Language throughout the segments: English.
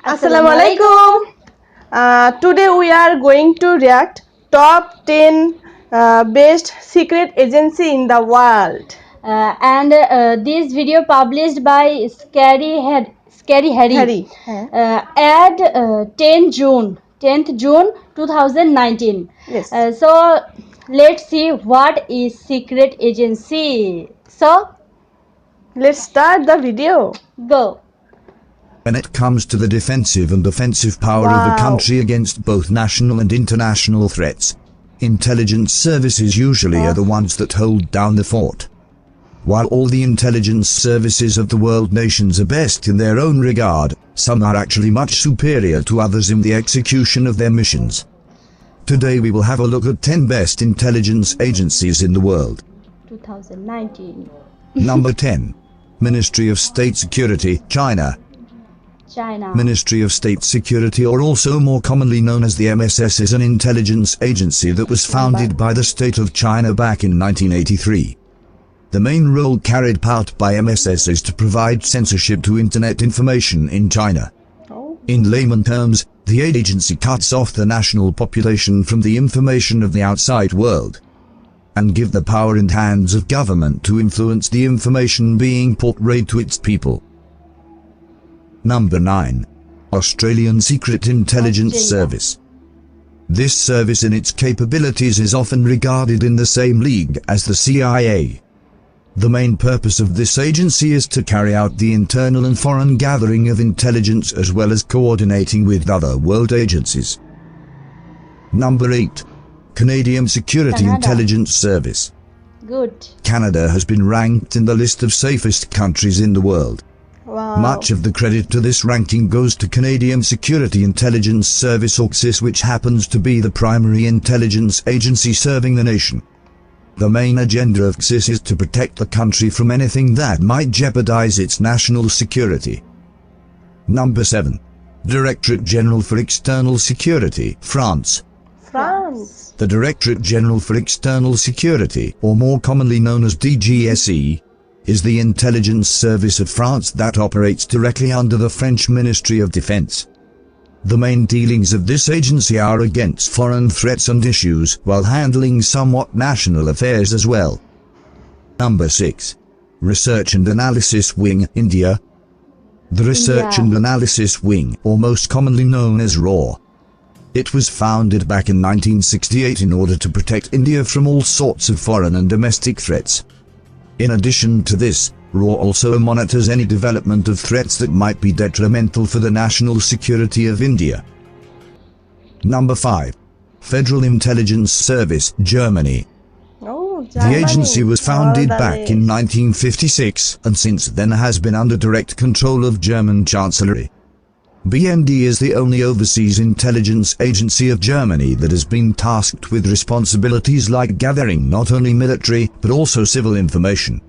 Assalamualaikum. Today we are going to react top 10 best secret agency in the world. And this video published by Scary Harry. At 10th June 2019. Yes. So let's see what is secret agency. So Let's start the video. go. When it comes to the defensive and offensive power of a Wow. country against both national and international threats, intelligence services usually are the ones that hold down the fort. While all the intelligence services of the world nations are best in their own regard, some are actually much superior to others in the execution of their missions. Today we will have a look at 10 best intelligence agencies in the world. 2019. Number 10. Ministry of State Security, China. China. Ministry of State Security, or also more commonly known as the MSS, is an intelligence agency that was founded by the state of China back in 1983. The main role carried out by MSS is to provide censorship to internet information in China. In layman terms, the agency cuts off the national population from the information of the outside world and give the power in hands of government to influence the information being portrayed to its people. Number 9. Australian Secret Intelligence Service. This service in its capabilities is often regarded in the same league as the CIA. The main purpose of this agency is to carry out the internal and foreign gathering of intelligence as well as coordinating with other world agencies. Number 8. Canadian Security Canada. Intelligence Service. Good. Canada has been ranked in the list of safest countries in the world. Wow. Much of the credit to this ranking goes to Canadian Security Intelligence Service, or CSIS, which happens to be the primary intelligence agency serving the nation. The main agenda of CSIS is to protect the country from anything that might jeopardize its national security. Number 7. Directorate General for External Security, France. France. The Directorate General for External Security, or more commonly known as DGSE, is the intelligence service of France that operates directly under the French Ministry of Defense. The main dealings of this agency are against foreign threats and issues, while handling somewhat national affairs as well. Number 6. Research and Analysis Wing, India. The Research and Analysis Wing, or most commonly known as RAW. It was founded back in 1968 in order to protect India from all sorts of foreign and domestic threats. In addition to this, RAW also monitors any development of threats that might be detrimental for the national security of India. Number 5. Federal Intelligence Service, Germany. The agency was founded back in 1956 and since then has been under direct control of German Chancellery. BND is the only overseas intelligence agency of Germany that has been tasked with responsibilities like gathering not only military but also civil information.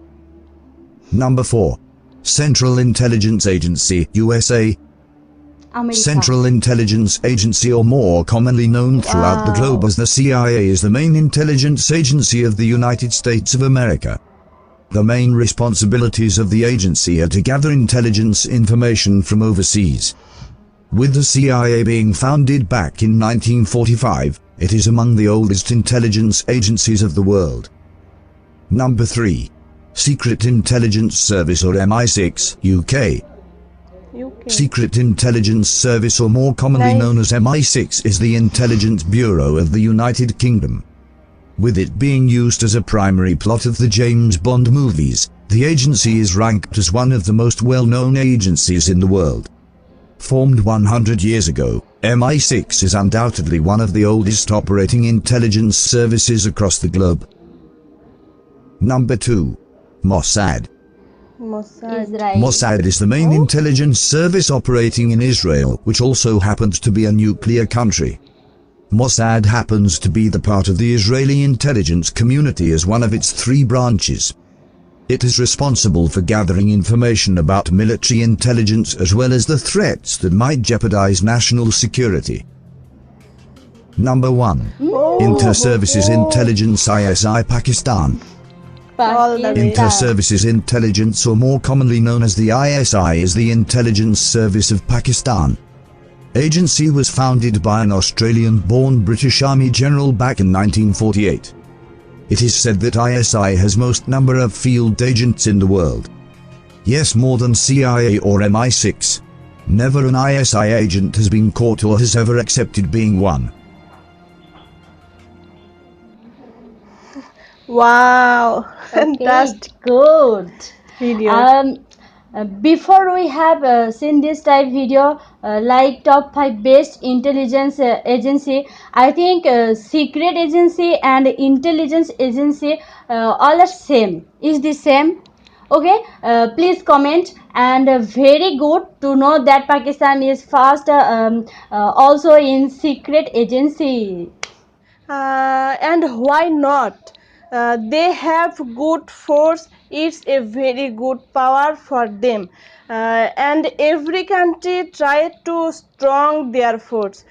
Number 4. Central Intelligence Agency, USA. America. Central Intelligence Agency, or more commonly known throughout the globe as the CIA, is the main intelligence agency of the United States of America. The main responsibilities of the agency are to gather intelligence information from overseas. With the CIA being founded back in 1945, it is among the oldest intelligence agencies of the world. Number 3. Secret Intelligence Service, or MI6, UK. Secret Intelligence Service, or more commonly known as MI6, is the intelligence bureau of the United Kingdom. With it being used as a primary plot of the James Bond movies, the agency is ranked as one of the most well-known agencies in the world. Formed 100 years ago, MI6 is undoubtedly one of the oldest operating intelligence services across the globe. Number 2. Mossad. Israel. Mossad is the main intelligence service operating in Israel, which also happens to be a nuclear country. Mossad happens to be the part of the Israeli intelligence community as one of its 3 branches. It is responsible for gathering information about military intelligence as well as the threats that might jeopardize national security. Number 1. Inter-Services Intelligence, ISI, Pakistan. Inter-Services Intelligence, or more commonly known as the ISI, is the intelligence service of Pakistan. Agency was founded by an Australian-born British Army general back in 1948. It is said that ISI has most number of field agents in the world. Yes, more than CIA or MI6. Never an ISI agent has been caught or has ever accepted being one. Wow, Okay, fantastic good. video. Before we have seen this type video, like top 5 best intelligence agency, I think secret agency and intelligence agency all are same, is the same. Okay, please comment. And very good to know that Pakistan is fast also in secret agency. And why not? They have good force. It's a very good power for them. And every country try to strong their force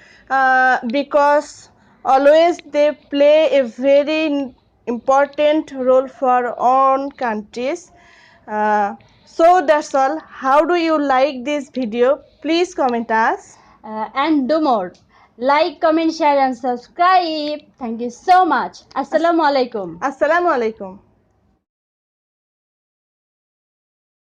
because always they play a very important role for own countries. So that's all. How do you like this video? Please comment us. And do more. Like, comment, share, and subscribe. Thank you so much. Assalamu alaikum. Assalamu alaikum.